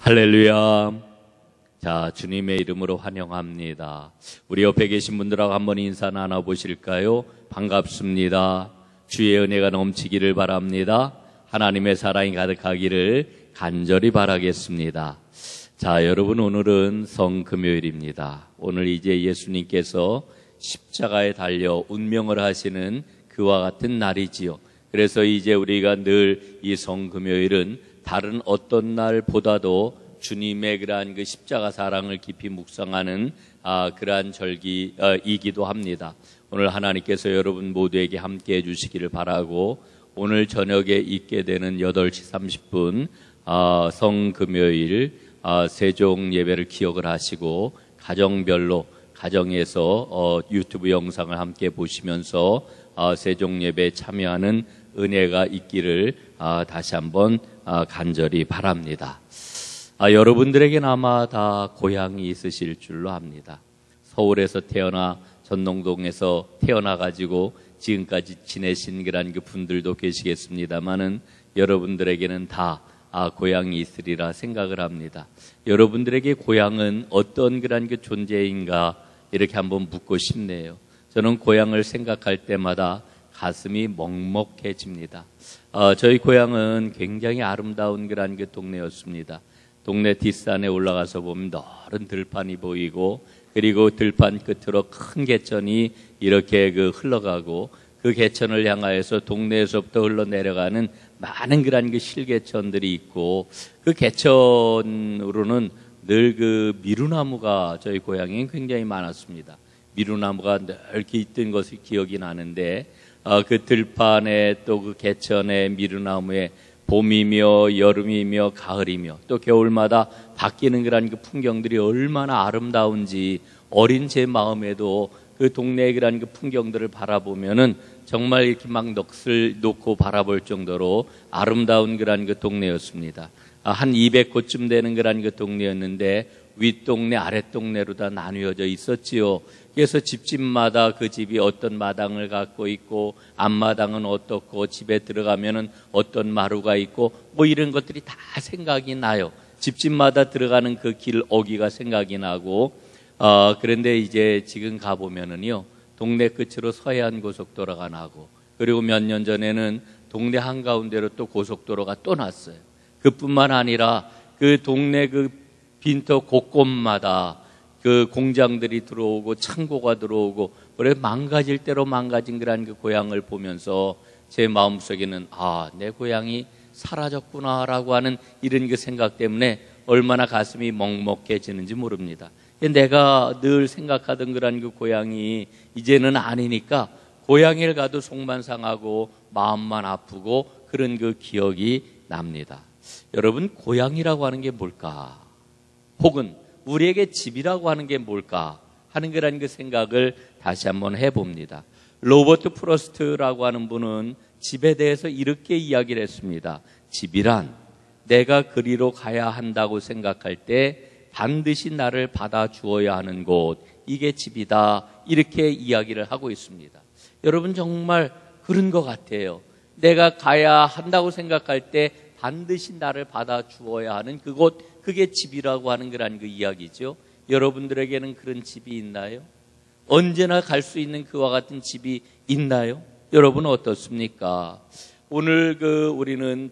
할렐루야. 자, 주님의 이름으로 환영합니다. 우리 옆에 계신 분들하고 한번 인사 나눠보실까요? 반갑습니다. 주의 은혜가 넘치기를 바랍니다. 하나님의 사랑이 가득하기를 간절히 바라겠습니다. 자, 여러분, 오늘은 성금요일입니다. 오늘 이제 예수님께서 십자가에 달려 운명을 하시는 그와 같은 날이지요. 그래서 이제 우리가 늘 이 성금요일은 다른 어떤 날보다도 주님의 그러한 그 십자가 사랑을 깊이 묵상하는 그러한 절기이기도 합니다. 오늘 하나님께서 여러분 모두에게 함께 해주시기를 바라고, 오늘 저녁에 있게 되는 8시 30분 성금요일 세종 예배를 기억을 하시고, 가정별로 가정에서 유튜브 영상을 함께 보시면서 세종 예배에 참여하는 은혜가 있기를 다시 한번 간절히 바랍니다. 여러분들에게는 아마 다 고향이 있으실 줄로 압니다. 서울에서 태어나 전농동에서 태어나가지고 지금까지 지내신 그런 그 분들도 계시겠습니다만은 여러분들에게는 다 고향이 있으리라 생각을 합니다. 여러분들에게 고향은 어떤 그런 그 존재인가 이렇게 한번 묻고 싶네요. 저는 고향을 생각할 때마다 가슴이 먹먹해집니다. 저희 고향은 굉장히 아름다운 그런 그 동네였습니다. 동네 뒷산에 올라가서 보면 넓은 들판이 보이고, 그리고 들판 끝으로 큰 개천이 이렇게 흘러가고, 그 개천을 향하여서 동네에서부터 흘러내려가는 많은 그런 그 실개천들이 있고, 그 개천으로는 늘 그 미루나무가 저희 고향에 굉장히 많았습니다. 미루나무가 넓게 있던 것이 기억이 나는데, 그 들판에 또 그 개천에 미루나무에 봄이며 여름이며 가을이며 또 겨울마다 바뀌는 그런 그 풍경들이 얼마나 아름다운지, 어린 제 마음에도 그 동네의 그런 그 풍경들을 바라보면은 정말 이렇게 막 넋을 놓고 바라볼 정도로 아름다운 그런 그 동네였습니다. 한 200곳쯤 되는 그런 그 동네였는데 윗동네 아랫동네로 다 나뉘어져 있었지요. 그래서 집집마다 그 집이 어떤 마당을 갖고 있고, 앞마당은 어떻고, 집에 들어가면은 어떤 마루가 있고, 뭐 이런 것들이 다 생각이 나요. 집집마다 들어가는 그 길 어귀가 생각이 나고, 그런데 이제 지금 가보면은요, 동네 끝으로 서해안 고속도로가 나고, 그리고 몇 년 전에는 동네 한가운데로 또 고속도로가 또 났어요. 그뿐만 아니라 그 동네 그 빈터 곳곳마다 그 공장들이 들어오고 창고가 들어오고, 그래 망가질 대로 망가진 그런 그 고향을 보면서 제 마음속에는 내 고향이 사라졌구나라고 하는 이런 그 생각 때문에 얼마나 가슴이 먹먹해지는지 모릅니다. 내가 늘 생각하던 그런 그 고향이 이제는 아니니까 고향에 가도 속만 상하고 마음만 아프고 그런 그 기억이 납니다. 여러분, 고향이라고 하는 게 뭘까? 혹은 우리에게 집이라고 하는 게 뭘까 하는 그런 그 생각을 다시 한번 해봅니다. 로버트 프로스트라고 하는 분은 집에 대해서 이렇게 이야기를 했습니다. 집이란 내가 그리로 가야 한다고 생각할 때 반드시 나를 받아주어야 하는 곳, 이게 집이다, 이렇게 이야기를 하고 있습니다. 여러분, 정말 그런 것 같아요. 내가 가야 한다고 생각할 때 반드시 나를 받아주어야 하는 그곳, 그게 집이라고 하는 그런 그 이야기죠. 여러분들에게는 그런 집이 있나요? 언제나 갈 수 있는 그와 같은 집이 있나요? 여러분은 어떻습니까? 오늘 우리는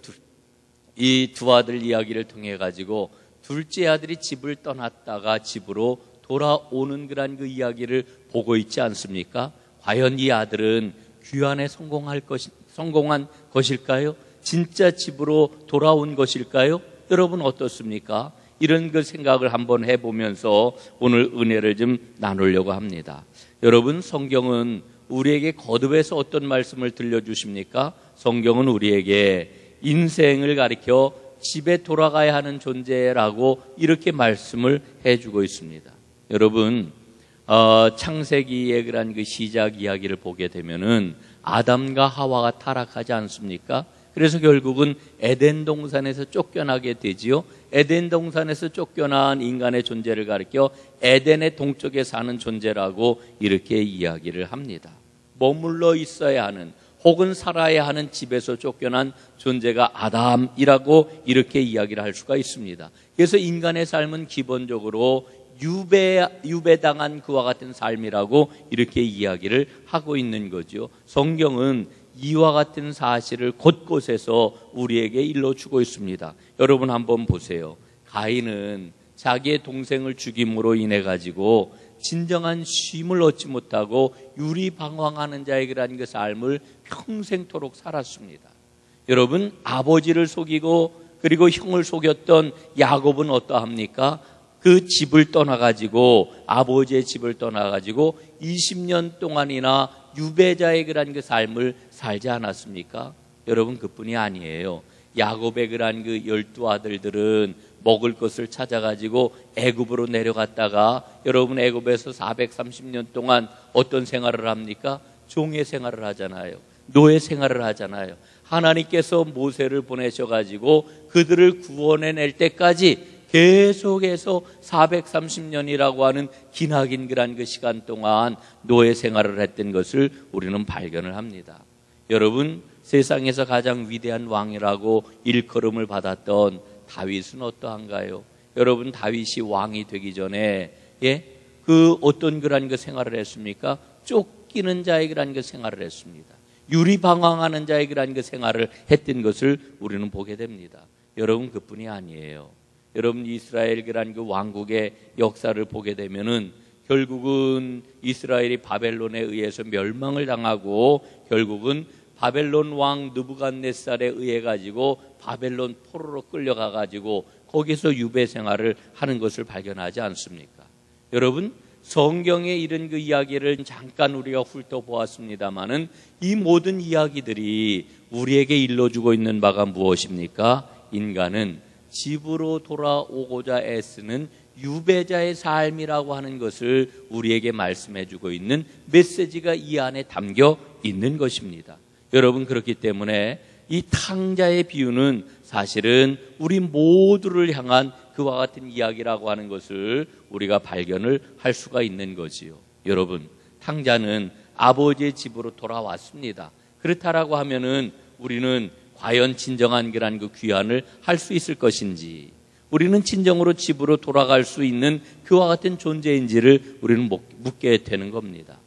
이 두 아들 이야기를 통해 가지고 둘째 아들이 집을 떠났다가 집으로 돌아오는 그런 그 이야기를 보고 있지 않습니까? 과연 이 아들은 귀환에 성공한 것일까요? 진짜 집으로 돌아온 것일까요? 여러분 어떻습니까? 이런 그 생각을 한번 해보면서 오늘 은혜를 좀 나누려고 합니다. 여러분, 성경은 우리에게 거듭해서 어떤 말씀을 들려주십니까? 성경은 우리에게 인생을 가리켜 집에 돌아가야 하는 존재라고 이렇게 말씀을 해주고 있습니다. 여러분, 창세기의 그런 그 시작 이야기를 보게 되면은 아담과 하와가 타락하지 않습니까? 그래서 결국은 에덴 동산에서 쫓겨나게 되지요. 에덴 동산에서 쫓겨난 인간의 존재를 가리켜 에덴의 동쪽에 사는 존재라고 이렇게 이야기를 합니다. 머물러 있어야 하는, 혹은 살아야 하는 집에서 쫓겨난 존재가 아담이라고 이렇게 이야기를 할 수가 있습니다. 그래서 인간의 삶은 기본적으로 유배당한 그와 같은 삶이라고 이렇게 이야기를 하고 있는 거죠. 성경은 이와 같은 사실을 곳곳에서 우리에게 일러주고 있습니다. 여러분 한번 보세요. 가인은 자기의 동생을 죽임으로 인해 가지고 진정한 쉼을 얻지 못하고 유리방황하는 자에게라는 그 삶을 평생토록 살았습니다. 여러분, 아버지를 속이고 그리고 형을 속였던 야곱은 어떠합니까? 그 집을 떠나가지고 아버지의 집을 떠나가지고 20년 동안이나 유배자의 그런 그 삶을 살지 않았습니까? 여러분, 그뿐이 아니에요. 야곱의 그런 그 12아들들은 먹을 것을 찾아가지고 애굽으로 내려갔다가 여러분 애굽에서 430년 동안 어떤 생활을 합니까? 종의 생활을 하잖아요. 노예 생활을 하잖아요. 하나님께서 모세를 보내셔가지고 그들을 구원해낼 때까지 계속해서 430년이라고 하는 기나긴 그런 그 시간 동안 노예 생활을 했던 것을 우리는 발견을 합니다. 여러분, 세상에서 가장 위대한 왕이라고 일컬음을 받았던 다윗은 어떠한가요? 여러분, 다윗이 왕이 되기 전에 그 어떤 그런 그 생활을 했습니까? 쫓기는 자의 그런 그 생활을 했습니다. 유리방황하는 자의 그런 그 생활을 했던 것을 우리는 보게 됩니다. 여러분, 그뿐이 아니에요. 여러분, 이스라엘 그런 그 왕국의 역사를 보게 되면은 결국은 이스라엘이 바벨론에 의해서 멸망을 당하고 결국은 바벨론 왕 느부갓네살에 의해 가지고 바벨론 포로로 끌려가 가지고 거기서 유배 생활을 하는 것을 발견하지 않습니까? 여러분, 성경에 이런 그 이야기를 잠깐 우리가 훑어보았습니다마는 이 모든 이야기들이 우리에게 일러주고 있는 바가 무엇입니까? 인간은 집으로 돌아오고자 애쓰는 유배자의 삶이라고 하는 것을 우리에게 말씀해주고 있는 메시지가 이 안에 담겨 있는 것입니다. 여러분, 그렇기 때문에 이 탕자의 비유는 사실은 우리 모두를 향한 그와 같은 이야기라고 하는 것을 우리가 발견을 할 수가 있는 거지요. 여러분, 탕자는 아버지의 집으로 돌아왔습니다. 그렇다라고 하면은 우리는 과연 진정한 그런 그 귀환을 할 수 있을 것인지, 우리는 진정으로 집으로 돌아갈 수 있는 그와 같은 존재인지를 우리는 묻게 되는 겁니다.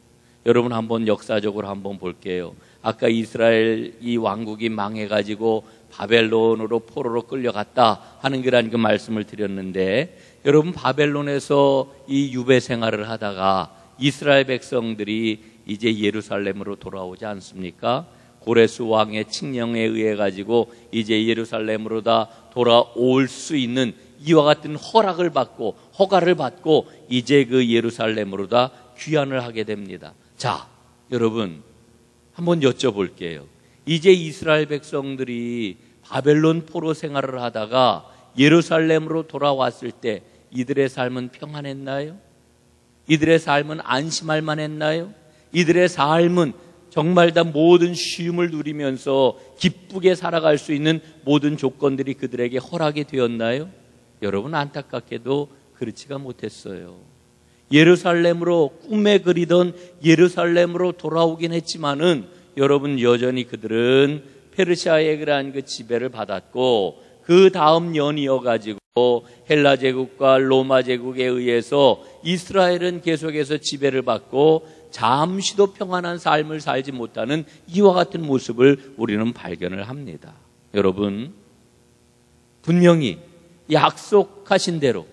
여러분, 한번 역사적으로 한번 볼게요. 아까 이스라엘 이 왕국이 망해가지고 바벨론으로 포로로 끌려갔다 하는 그런 그 말씀을 드렸는데, 여러분, 바벨론에서 이 유배 생활을 하다가 이스라엘 백성들이 이제 예루살렘으로 돌아오지 않습니까? 고레스 왕의 칙령에 의해 가지고 이제 예루살렘으로 다 돌아올 수 있는 이와 같은 허락을 받고 허가를 받고 이제 그 예루살렘으로 다 귀환을 하게 됩니다. 자, 여러분, 한번 여쭤볼게요. 이제 이스라엘 백성들이 바벨론 포로 생활을 하다가 예루살렘으로 돌아왔을 때 이들의 삶은 평안했나요? 이들의 삶은 안심할 만했나요? 이들의 삶은 정말 다 모든 쉼을 누리면서 기쁘게 살아갈 수 있는 모든 조건들이 그들에게 허락이 되었나요? 여러분, 안타깝게도 그렇지가 못했어요. 예루살렘으로 꿈에 그리던 예루살렘으로 돌아오긴 했지만은 여러분, 여전히 그들은 페르시아의 그러한 그 지배를 받았고 그 다음 연이어 가지고 헬라 제국과 로마 제국에 의해서 이스라엘은 계속해서 지배를 받고 잠시도 평안한 삶을 살지 못하는 이와 같은 모습을 우리는 발견을 합니다. 여러분, 분명히 약속하신 대로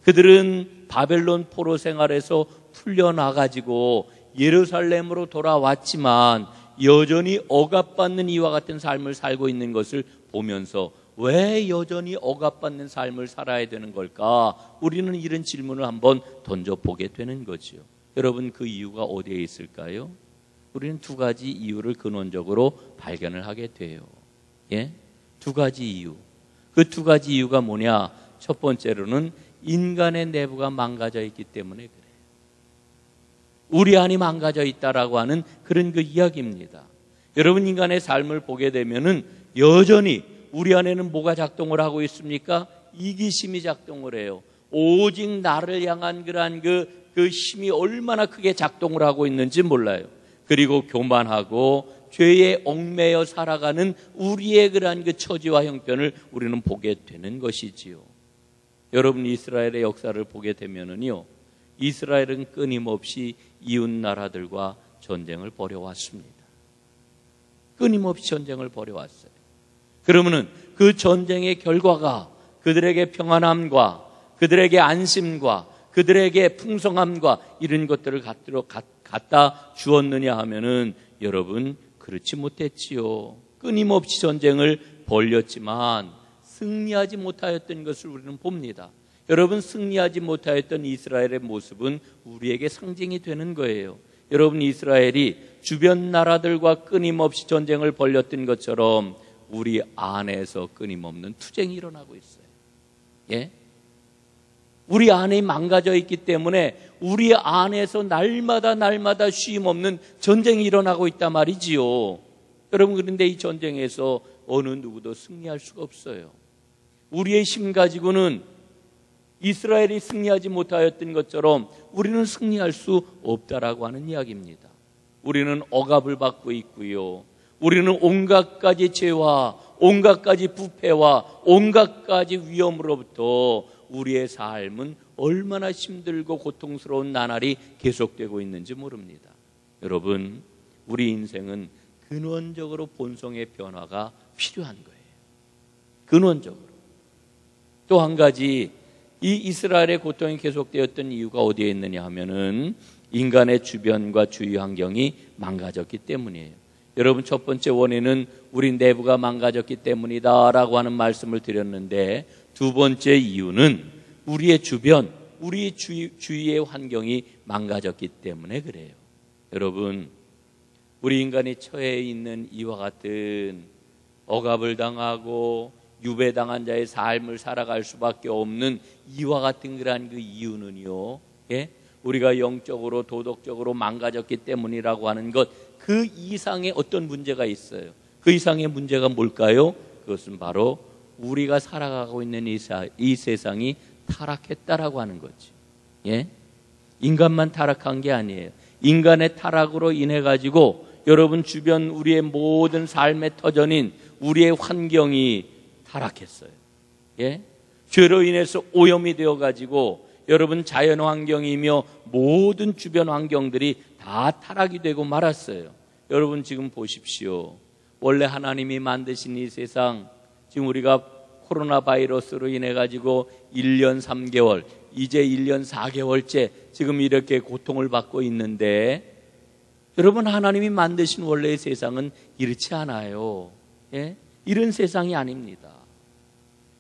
그들은 바벨론 포로 생활에서 풀려나가지고 예루살렘으로 돌아왔지만 여전히 억압받는 이와 같은 삶을 살고 있는 것을 보면서 왜 여전히 억압받는 삶을 살아야 되는 걸까? 우리는 이런 질문을 한번 던져보게 되는 거죠. 여러분, 그 이유가 어디에 있을까요? 우리는 두 가지 이유를 근원적으로 발견을 하게 돼요. 두 가지 이유. 그 두 가지 이유가 뭐냐? 첫 번째로는 인간의 내부가 망가져 있기 때문에 그래요. 우리 안이 망가져 있다라고 하는 그런 그 이야기입니다. 여러분, 인간의 삶을 보게 되면은 여전히 우리 안에는 뭐가 작동을 하고 있습니까? 이기심이 작동을 해요. 오직 나를 향한 그러한 그 힘이 얼마나 크게 작동을 하고 있는지 몰라요. 그리고 교만하고 죄에 얽매여 살아가는 우리의 그러한 그 처지와 형편을 우리는 보게 되는 것이지요. 여러분, 이스라엘의 역사를 보게 되면은요, 이스라엘은 끊임없이 이웃 나라들과 전쟁을 벌여왔습니다. 끊임없이 전쟁을 벌여왔어요. 그러면은 그 전쟁의 결과가 그들에게 평안함과 그들에게 안심과 그들에게 풍성함과 이런 것들을 갖다 주었느냐 하면은 여러분, 그렇지 못했지요. 끊임없이 전쟁을 벌였지만 승리하지 못하였던 것을 우리는 봅니다. 여러분, 승리하지 못하였던 이스라엘의 모습은 우리에게 상징이 되는 거예요. 여러분, 이스라엘이 주변 나라들과 끊임없이 전쟁을 벌였던 것처럼 우리 안에서 끊임없는 투쟁이 일어나고 있어요. 예? 우리 안에 망가져 있기 때문에 우리 안에서 날마다 쉼 없는 전쟁이 일어나고 있단 말이지요. 여러분, 그런데 이 전쟁에서 어느 누구도 승리할 수가 없어요. 우리의 힘 가지고는 이스라엘이 승리하지 못하였던 것처럼 우리는 승리할 수 없다라고 하는 이야기입니다. 우리는 억압을 받고 있고요. 우리는 온갖 가지 죄와 온갖 가지 부패와 온갖 가지 위험으로부터 우리의 삶은 얼마나 힘들고 고통스러운 나날이 계속되고 있는지 모릅니다. 여러분, 우리 인생은 근원적으로 본성의 변화가 필요한 거예요. 근원적으로. 또 한 가지, 이 이스라엘의 고통이 계속되었던 이유가 어디에 있느냐 하면은 인간의 주변과 주위 환경이 망가졌기 때문이에요. 여러분, 첫 번째 원인은 우리 내부가 망가졌기 때문이다라고 하는 말씀을 드렸는데, 두 번째 이유는 우리의 주변, 우리 주위의 환경이 망가졌기 때문에 그래요. 여러분, 우리 인간이 처해 있는 이와 같은 억압을 당하고 유배당한 자의 삶을 살아갈 수밖에 없는 이와 같은 그러한 그 이유는요, 예? 우리가 영적으로 도덕적으로 망가졌기 때문이라고 하는 것, 그 이상의 어떤 문제가 있어요. 그 이상의 문제가 뭘까요? 그것은 바로 우리가 살아가고 있는 이 세상이 타락했다라고 하는 거지. 예? 인간만 타락한 게 아니에요. 인간의 타락으로 인해 가지고 여러분 주변 우리의 모든 삶의 터전인 우리의 환경이 타락했어요. 예? 죄로 인해서 오염이 되어 가지고 여러분 자연 환경이며 모든 주변 환경들이 다 타락이 되고 말았어요. 여러분 지금 보십시오. 원래 하나님이 만드신 이 세상, 지금 우리가 코로나 바이러스로 인해 가지고 1년 3개월, 이제 1년 4개월째 지금 이렇게 고통을 받고 있는데, 여러분 하나님이 만드신 원래의 세상은 이렇지 않아요. 예? 이런 세상이 아닙니다.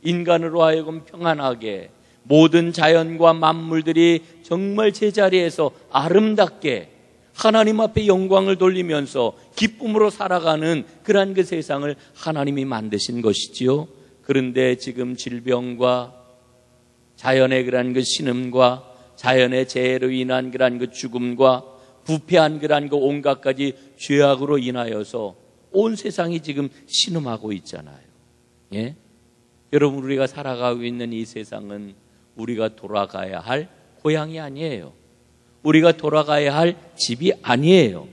인간으로 하여금 평안하게 모든 자연과 만물들이 정말 제자리에서 아름답게 하나님 앞에 영광을 돌리면서 기쁨으로 살아가는 그러한 그 세상을 하나님이 만드신 것이지요. 그런데 지금 질병과 자연의 그러한 그 신음과 자연의 재해로 인한 그러한 그 죽음과 부패한 그러한 그 온갖 가지 죄악으로 인하여서 온 세상이 지금 신음하고 있잖아요. 예? 여러분, 우리가 살아가고 있는 이 세상은 우리가 돌아가야 할 고향이 아니에요. 우리가 돌아가야 할 집이 아니에요.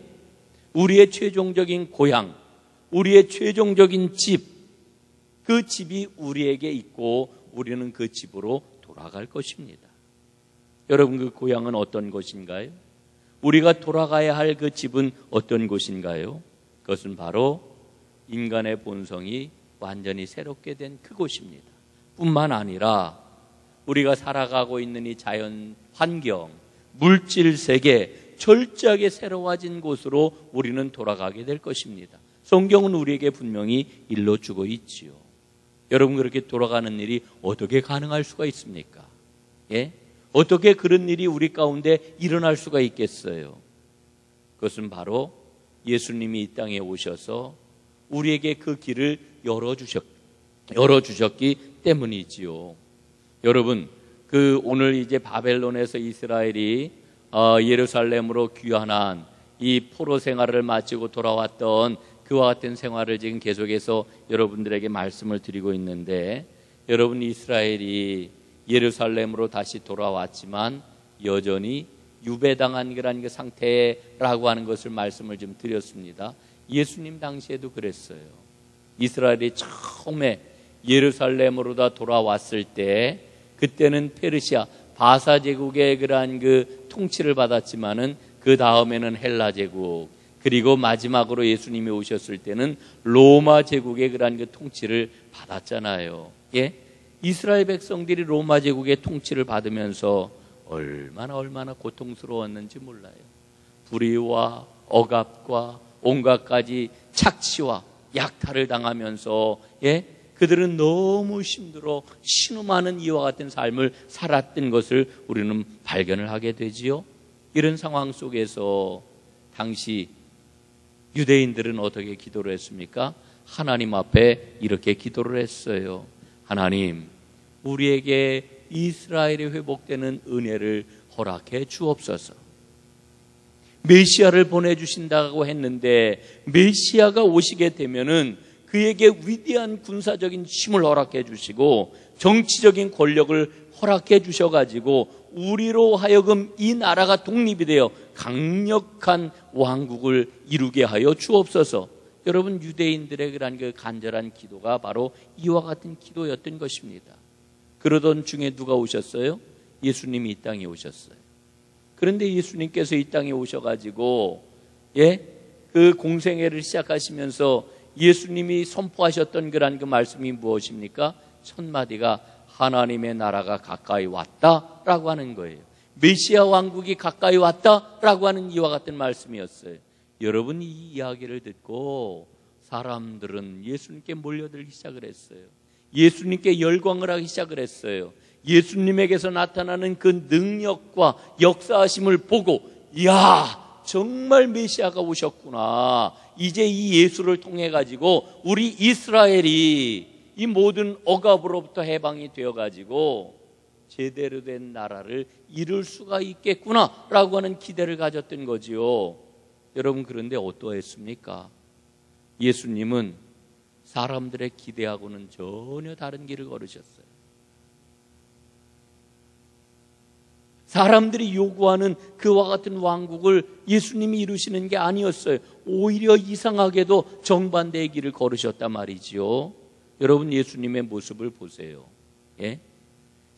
우리의 최종적인 고향, 우리의 최종적인 집, 그 집이 우리에게 있고 우리는 그 집으로 돌아갈 것입니다. 여러분, 그 고향은 어떤 곳인가요? 우리가 돌아가야 할 그 집은 어떤 곳인가요? 그것은 바로 인간의 본성이 완전히 새롭게 된 그곳입니다. 뿐만 아니라 우리가 살아가고 있는 이 자연 환경, 물질 세계, 철저하게 새로워진 곳으로 우리는 돌아가게 될 것입니다. 성경은 우리에게 분명히 일러주고 있지요. 여러분, 그렇게 돌아가는 일이 어떻게 가능할 수가 있습니까? 예? 어떻게 그런 일이 우리 가운데 일어날 수가 있겠어요? 그것은 바로 예수님이 이 땅에 오셔서 우리에게 그 길을 열어주셨기 때문이지요. 여러분, 오늘 이제 바벨론에서 이스라엘이 예루살렘으로 귀환한 이 포로 생활을 마치고 돌아왔던 그와 같은 생활을 지금 계속해서 여러분들에게 말씀을 드리고 있는데, 여러분 이스라엘이 예루살렘으로 다시 돌아왔지만 여전히 유배당한 그런 그 상태라고 하는 것을 말씀을 좀 드렸습니다. 예수님 당시에도 그랬어요. 이스라엘이 처음에 예루살렘으로 다 돌아왔을 때, 그때는 페르시아 바사 제국의 그러한 그 통치를 받았지만은 그 다음에는 헬라 제국, 그리고 마지막으로 예수님이 오셨을 때는 로마 제국의 그러한 그 통치를 받았잖아요. 예? 이스라엘 백성들이 로마 제국의 통치를 받으면서 얼마나 고통스러웠는지 몰라요. 불의와 억압과 온갖 가지 착취와 약탈을 당하면서, 예? 그들은 너무 힘들어 신음하는 이와 같은 삶을 살았던 것을 우리는 발견을 하게 되지요. 이런 상황 속에서 당시 유대인들은 어떻게 기도를 했습니까? 하나님 앞에 이렇게 기도를 했어요. 하나님, 우리에게 이스라엘이 회복되는 은혜를 허락해 주옵소서. 메시아를 보내주신다고 했는데 메시아가 오시게 되면은 그에게 위대한 군사적인 힘을 허락해 주시고 정치적인 권력을 허락해 주셔가지고 우리로 하여금 이 나라가 독립이 되어 강력한 왕국을 이루게 하여 주옵소서. 여러분, 유대인들의 그런 그 간절한 기도가 바로 이와 같은 기도였던 것입니다. 그러던 중에 누가 오셨어요? 예수님이 이 땅에 오셨어요. 그런데 예수님께서 이 땅에 오셔가지고, 그 공생애를 시작하시면서 예수님이 선포하셨던 그런 그 말씀이 무엇입니까? 첫 마디가 하나님의 나라가 가까이 왔다라고 하는 거예요. 메시아 왕국이 가까이 왔다라고 하는 이와 같은 말씀이었어요. 여러분, 이 이야기를 듣고 사람들은 예수님께 몰려들기 시작을 했어요. 예수님께 열광을 하기 시작을 했어요. 예수님에게서 나타나는 그 능력과 역사하심을 보고, 이야, 정말 메시아가 오셨구나. 이제 이 예수를 통해 가지고 우리 이스라엘이 이 모든 억압으로부터 해방이 되어 가지고 제대로 된 나라를 이룰 수가 있겠구나 라고 하는 기대를 가졌던 거지요. 여러분, 그런데 어떠했습니까? 예수님은 사람들의 기대하고는 전혀 다른 길을 걸으셨어요. 사람들이 요구하는 그와 같은 왕국을 예수님이 이루시는 게 아니었어요. 오히려 이상하게도 정반대의 길을 걸으셨단 말이지요. 여러분, 예수님의 모습을 보세요. 예?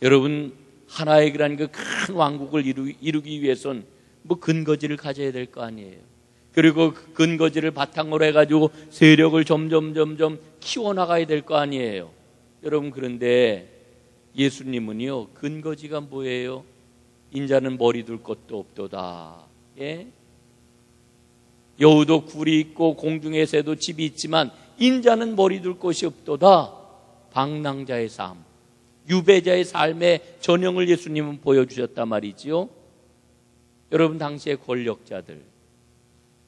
여러분, 하나의 그런 그 큰 왕국을 이루기 위해선 뭐 근거지를 가져야 될 거 아니에요. 그리고 그 근거지를 바탕으로 해가지고 세력을 점점 키워나가야 될 거 아니에요. 여러분, 그런데 예수님은요, 근거지가 뭐예요? 인자는 머리 둘 것도 없도다. 예? 여우도 굴이 있고 공중의 새도 집이 있지만 인자는 머리 둘 곳이 없도다. 방랑자의 삶, 유배자의 삶의 전형을 예수님은 보여주셨단 말이지요. 여러분, 당시의 권력자들,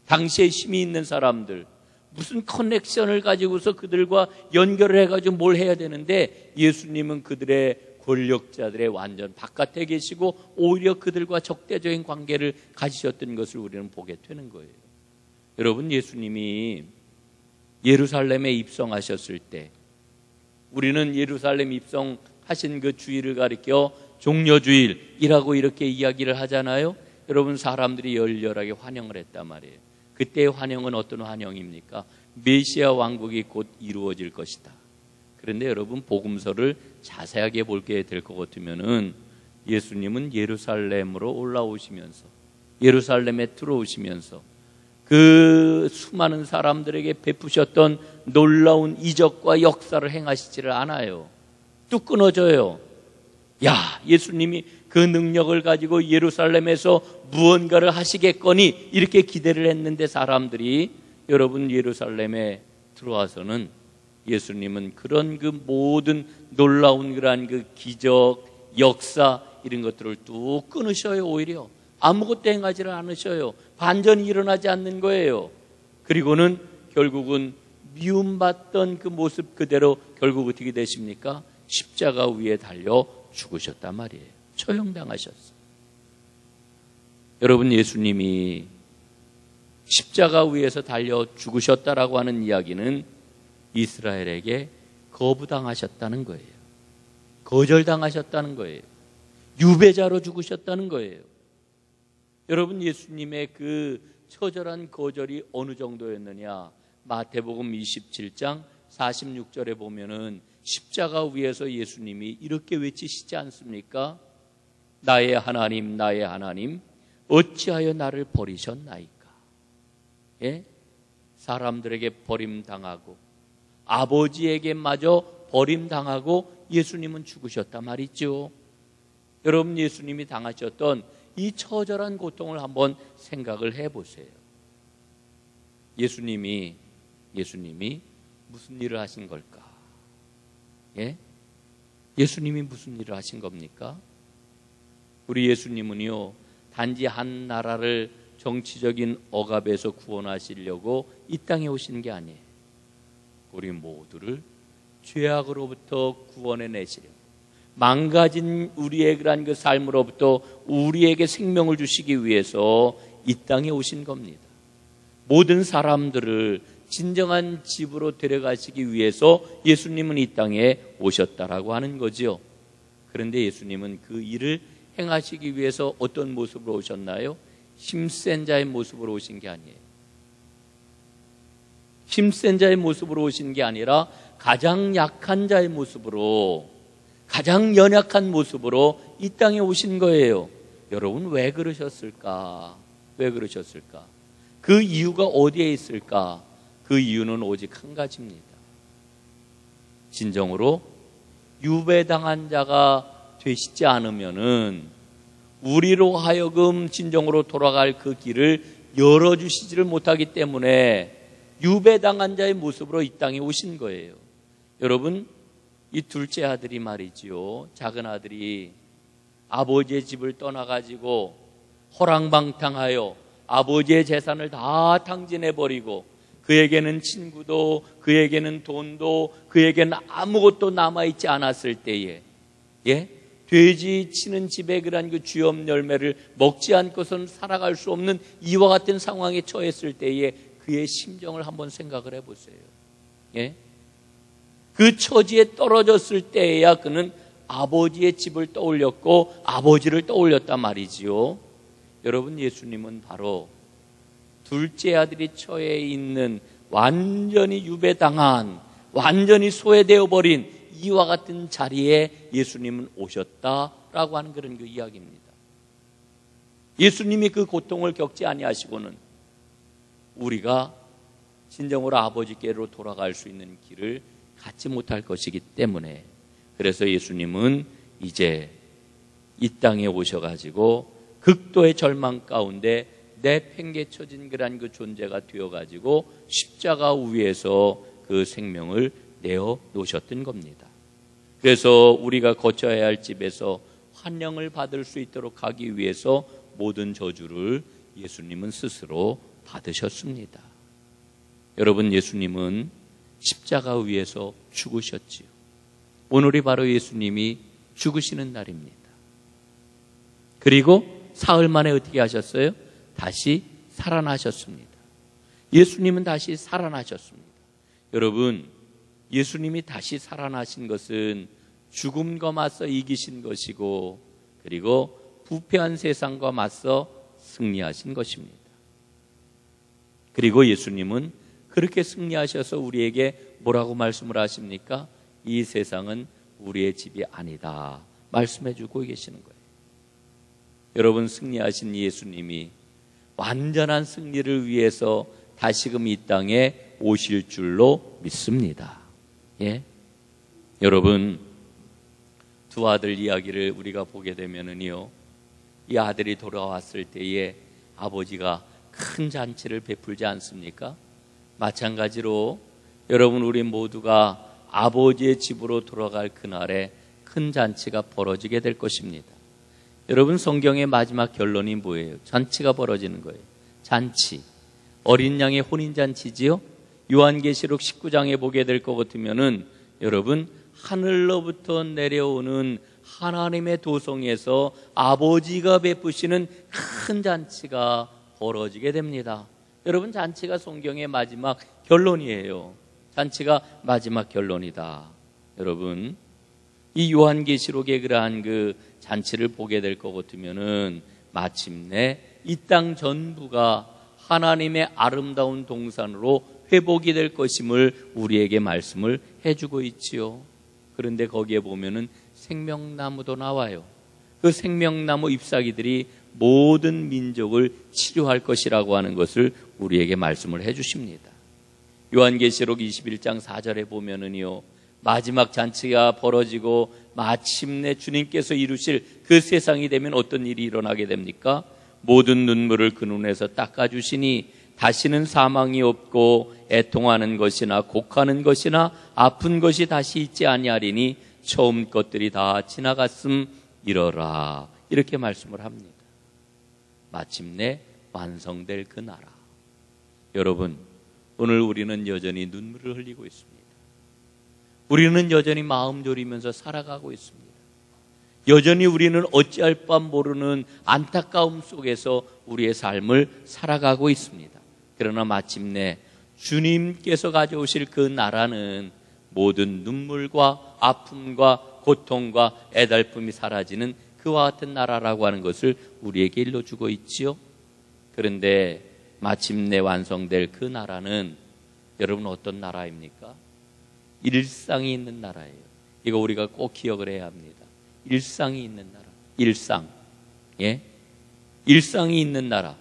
당시에 힘이 있는 사람들, 무슨 커넥션을 가지고서 그들과 연결을 해가지고 뭘 해야 되는데 예수님은 그들의 권력자들의 완전 바깥에 계시고 오히려 그들과 적대적인 관계를 가지셨던 것을 우리는 보게 되는 거예요. 여러분, 예수님이 예루살렘에 입성하셨을 때, 우리는 예루살렘 입성하신 그 주일을 가리켜 종려주일이라고 이렇게 이야기를 하잖아요. 여러분, 사람들이 열렬하게 환영을 했단 말이에요. 그때의 환영은 어떤 환영입니까? 메시아 왕국이 곧 이루어질 것이다. 그런데 여러분, 복음서를 자세하게 보게 될 것 같으면은 예수님은 예루살렘으로 올라오시면서, 예루살렘에 들어오시면서 그 수많은 사람들에게 베푸셨던 놀라운 이적과 역사를 행하시지를 않아요. 뚝 끊어져요. 야, 예수님이 그 능력을 가지고 예루살렘에서 무언가를 하시겠거니 이렇게 기대를 했는데 사람들이, 여러분, 예루살렘에 들어와서는 예수님은 그런 그 모든 놀라운 그러한 그 기적, 역사 이런 것들을 뚝 끊으셔요. 오히려 아무것도 행하지를 않으셔요. 반전이 일어나지 않는 거예요. 그리고는 결국은 미움받던 그 모습 그대로 결국 어떻게 되십니까? 십자가 위에 달려 죽으셨단 말이에요. 처형당하셨어요. 여러분, 예수님이 십자가 위에서 달려 죽으셨다라고 하는 이야기는 이스라엘에게 거부당하셨다는 거예요. 거절당하셨다는 거예요. 유배자로 죽으셨다는 거예요. 여러분, 예수님의 그 처절한 거절이 어느 정도였느냐? 마태복음 27장 46절에 보면은 십자가 위에서 예수님이 이렇게 외치시지 않습니까? 나의 하나님, 나의 하나님, 어찌하여 나를 버리셨나이까? 예? 사람들에게 버림당하고 아버지에게마저 버림당하고 예수님은 죽으셨단 말이죠. 여러분, 예수님이 당하셨던 이 처절한 고통을 한번 생각을 해보세요. 예수님이 무슨 일을 하신 걸까? 예? 예수님이 무슨 일을 하신 겁니까? 우리 예수님은요, 단지 한 나라를 정치적인 억압에서 구원하시려고 이 땅에 오신 게 아니에요. 우리 모두를 죄악으로부터 구원해 내시려고, 망가진 우리의 그런 그 삶으로부터 우리에게 생명을 주시기 위해서 이 땅에 오신 겁니다. 모든 사람들을 진정한 집으로 데려가시기 위해서 예수님은 이 땅에 오셨다라고 하는 거죠. 그런데 예수님은 그 일을 행하시기 위해서 어떤 모습으로 오셨나요? 힘센 자의 모습으로 오신 게 아니에요. 힘센 자의 모습으로 오신 게 아니라 가장 약한 자의 모습으로, 가장 연약한 모습으로 이 땅에 오신 거예요. 여러분, 왜 그러셨을까? 왜 그러셨을까? 그 이유가 어디에 있을까? 그 이유는 오직 한 가지입니다. 진정으로 유배당한 자가 되시지 않으면은 우리로 하여금 진정으로 돌아갈 그 길을 열어주시지를 못하기 때문에 유배당한 자의 모습으로 이 땅에 오신 거예요. 여러분, 이 둘째 아들이 말이지요, 작은 아들이 아버지의 집을 떠나가지고 허랑방탕하여 아버지의 재산을 다 탕진해버리고, 그에게는 친구도, 그에게는 돈도, 그에게는 아무것도 남아있지 않았을 때에, 예? 돼지 치는 집에 그런 그 쥐엄 열매를 먹지 않고서는 살아갈 수 없는 이와 같은 상황에 처했을 때에 그의 심정을 한번 생각을 해보세요. 예? 그 처지에 떨어졌을 때에야 그는 아버지의 집을 떠올렸고 아버지를 떠올렸단 말이지요. 여러분, 예수님은 바로 둘째 아들이 처해 있는 완전히 유배당한, 완전히 소외되어 버린 이와 같은 자리에 예수님은 오셨다라고 하는 그런 그 이야기입니다. 예수님이 그 고통을 겪지 아니하시고는 우리가 진정으로 아버지께로 돌아갈 수 있는 길을 갖지 못할 것이기 때문에, 그래서 예수님은 이제 이 땅에 오셔가지고 극도의 절망 가운데 내팽개쳐진 그런 그 존재가 되어가지고 십자가 위에서 그 생명을 내어 놓으셨던 겁니다. 그래서 우리가 거쳐야 할 집에서 환영을 받을 수 있도록 하기 위해서 모든 저주를 예수님은 스스로 받으셨습니다. 여러분, 예수님은 십자가 위에서 죽으셨지요. 오늘이 바로 예수님이 죽으시는 날입니다. 그리고 사흘 만에 어떻게 하셨어요? 다시 살아나셨습니다. 예수님은 다시 살아나셨습니다. 여러분, 예수님이 다시 살아나신 것은 죽음과 맞서 이기신 것이고, 그리고 부패한 세상과 맞서 승리하신 것입니다. 그리고 예수님은 그렇게 승리하셔서 우리에게 뭐라고 말씀을 하십니까? 이 세상은 우리의 집이 아니다 말씀해 주고 계시는 거예요. 여러분, 승리하신 예수님이 완전한 승리를 위해서 다시금 이 땅에 오실 줄로 믿습니다. 예? 여러분, 두 아들 이야기를 우리가 보게 되면은요, 이 아들이 돌아왔을 때에 아버지가 큰 잔치를 베풀지 않습니까? 마찬가지로 여러분, 우리 모두가 아버지의 집으로 돌아갈 그날에 큰 잔치가 벌어지게 될 것입니다. 여러분, 성경의 마지막 결론이 뭐예요? 잔치가 벌어지는 거예요. 잔치. 어린 양의 혼인잔치지요? 요한계시록 19장에 보게 될 것 같으면은 여러분, 하늘로부터 내려오는 하나님의 도성에서 아버지가 베푸시는 큰 잔치가 벌어지게 됩니다. 여러분, 잔치가 성경의 마지막 결론이에요. 잔치가 마지막 결론이다. 여러분, 이 요한계시록의 그러한 그 잔치를 보게 될 것 같으면은 마침내 이 땅 전부가 하나님의 아름다운 동산으로 회복이 될 것임을 우리에게 말씀을 해주고 있지요. 그런데 거기에 보면은 생명나무도 나와요. 그 생명나무 잎사귀들이 모든 민족을 치료할 것이라고 하는 것을 우리에게 말씀을 해주십니다. 요한계시록 21장 4절에 보면은요, 마지막 잔치가 벌어지고 마침내 주님께서 이루실 그 세상이 되면 어떤 일이 일어나게 됩니까? 모든 눈물을 그 눈에서 닦아주시니 다시는 사망이 없고 애통하는 것이나 곡하는 것이나 아픈 것이 다시 있지 아니하리니 처음 것들이 다 지나갔음 이러라, 이렇게 말씀을 합니다. 마침내 완성될 그 나라. 여러분, 오늘 우리는 여전히 눈물을 흘리고 있습니다. 우리는 여전히 마음 졸이면서 살아가고 있습니다. 여전히 우리는 어찌할 바 모르는 안타까움 속에서 우리의 삶을 살아가고 있습니다. 그러나 마침내 주님께서 가져오실 그 나라는 모든 눈물과 아픔과 고통과 애달픔이 사라지는 그와 같은 나라라고 하는 것을 우리에게 일러주고 있지요. 그런데 마침내 완성될 그 나라는 여러분 어떤 나라입니까? 일상이 있는 나라예요. 이거 우리가 꼭 기억을 해야 합니다. 일상이 있는 나라. 일상. 예? 일상이 있는 나라.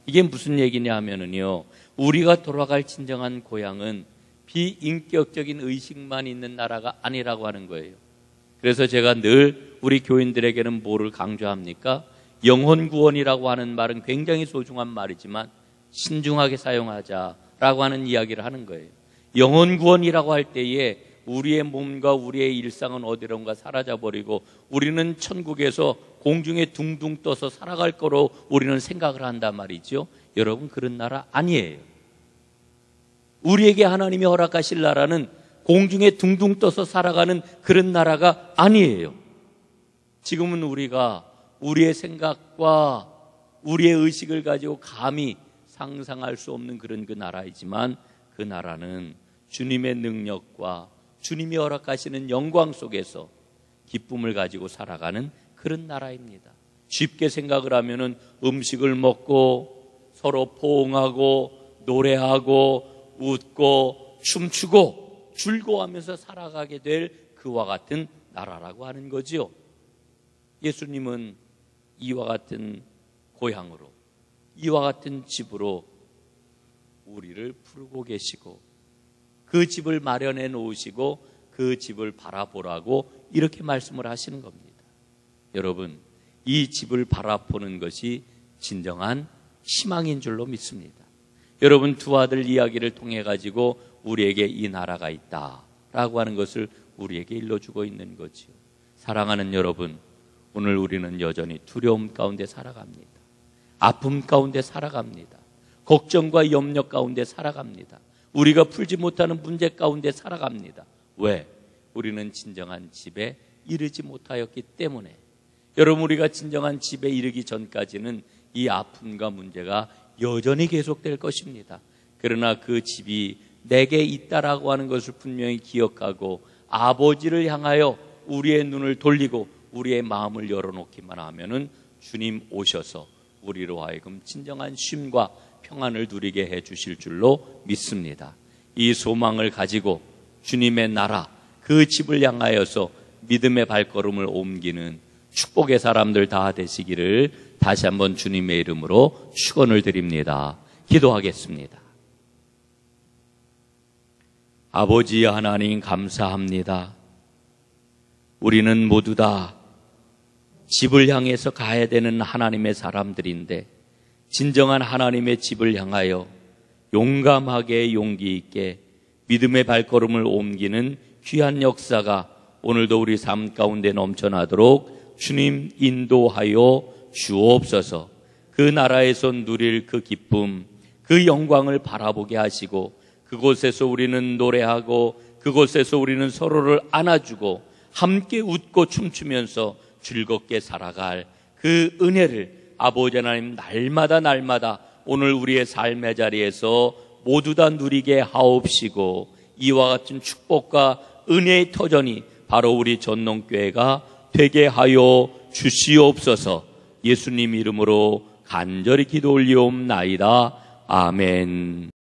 이게 무슨 얘기냐 하면은요, 우리가 돌아갈 진정한 고향은 비인격적인 의식만 있는 나라가 아니라고 하는 거예요. 그래서 제가 늘 우리 교인들에게는 뭐를 강조합니까? 영혼 구원이라고 하는 말은 굉장히 소중한 말이지만 신중하게 사용하자라고 하는 이야기를 하는 거예요. 영혼 구원이라고 할 때에 우리의 몸과 우리의 일상은 어디론가 사라져버리고 우리는 천국에서 공중에 둥둥 떠서 살아갈 거로 우리는 생각을 한단 말이죠. 여러분, 그런 나라 아니에요. 우리에게 하나님이 허락하실 나라는 공중에 둥둥 떠서 살아가는 그런 나라가 아니에요. 지금은 우리가 우리의 생각과 우리의 의식을 가지고 감히 상상할 수 없는 그런 그 나라이지만 그 나라는 주님의 능력과 주님이 허락하시는 영광 속에서 기쁨을 가지고 살아가는 그런 나라입니다. 쉽게 생각을 하면은 음식을 먹고 서로 포옹하고 노래하고 웃고 춤추고 즐거워하면서 살아가게 될 그와 같은 나라라고 하는 거지요. 예수님은 이와 같은 고향으로, 이와 같은 집으로 우리를 부르고 계시고 그 집을 마련해 놓으시고 그 집을 바라보라고 이렇게 말씀을 하시는 겁니다. 여러분, 이 집을 바라보는 것이 진정한 희망인 줄로 믿습니다. 여러분, 두 아들 이야기를 통해 가지고 우리에게 이 나라가 있다라고 하는 것을 우리에게 일러주고 있는 거지요. 사랑하는 여러분, 오늘 우리는 여전히 두려움 가운데 살아갑니다. 아픔 가운데 살아갑니다. 걱정과 염려 가운데 살아갑니다. 우리가 풀지 못하는 문제 가운데 살아갑니다. 왜? 우리는 진정한 집에 이르지 못하였기 때문에. 여러분, 우리가 진정한 집에 이르기 전까지는 이 아픔과 문제가 여전히 계속될 것입니다. 그러나 그 집이 내게 있다라고 하는 것을 분명히 기억하고 아버지를 향하여 우리의 눈을 돌리고 우리의 마음을 열어놓기만 하면은 주님 오셔서 우리로 하여금 진정한 쉼과 평안을 누리게 해 주실 줄로 믿습니다. 이 소망을 가지고 주님의 나라, 그 집을 향하여서 믿음의 발걸음을 옮기는 축복의 사람들 다 되시기를 다시 한번 주님의 이름으로 축원을 드립니다. 기도하겠습니다. 아버지 하나님, 감사합니다. 우리는 모두 다 집을 향해서 가야 되는 하나님의 사람들인데 진정한 하나님의 집을 향하여 용감하게 용기 있게 믿음의 발걸음을 옮기는 귀한 역사가 오늘도 우리 삶 가운데 넘쳐나도록 주님 인도하여 주옵소서. 그 나라에서 누릴 그 기쁨, 그 영광을 바라보게 하시고 그곳에서 우리는 노래하고 그곳에서 우리는 서로를 안아주고 함께 웃고 춤추면서 즐겁게 살아갈 그 은혜를 아버지 하나님 날마다 오늘 우리의 삶의 자리에서 모두 다 누리게 하옵시고 이와 같은 축복과 은혜의 터전이 바로 우리 전농교회가 되게 하여 주시옵소서. 예수님 이름으로 간절히 기도 올리옵나이다. 아멘.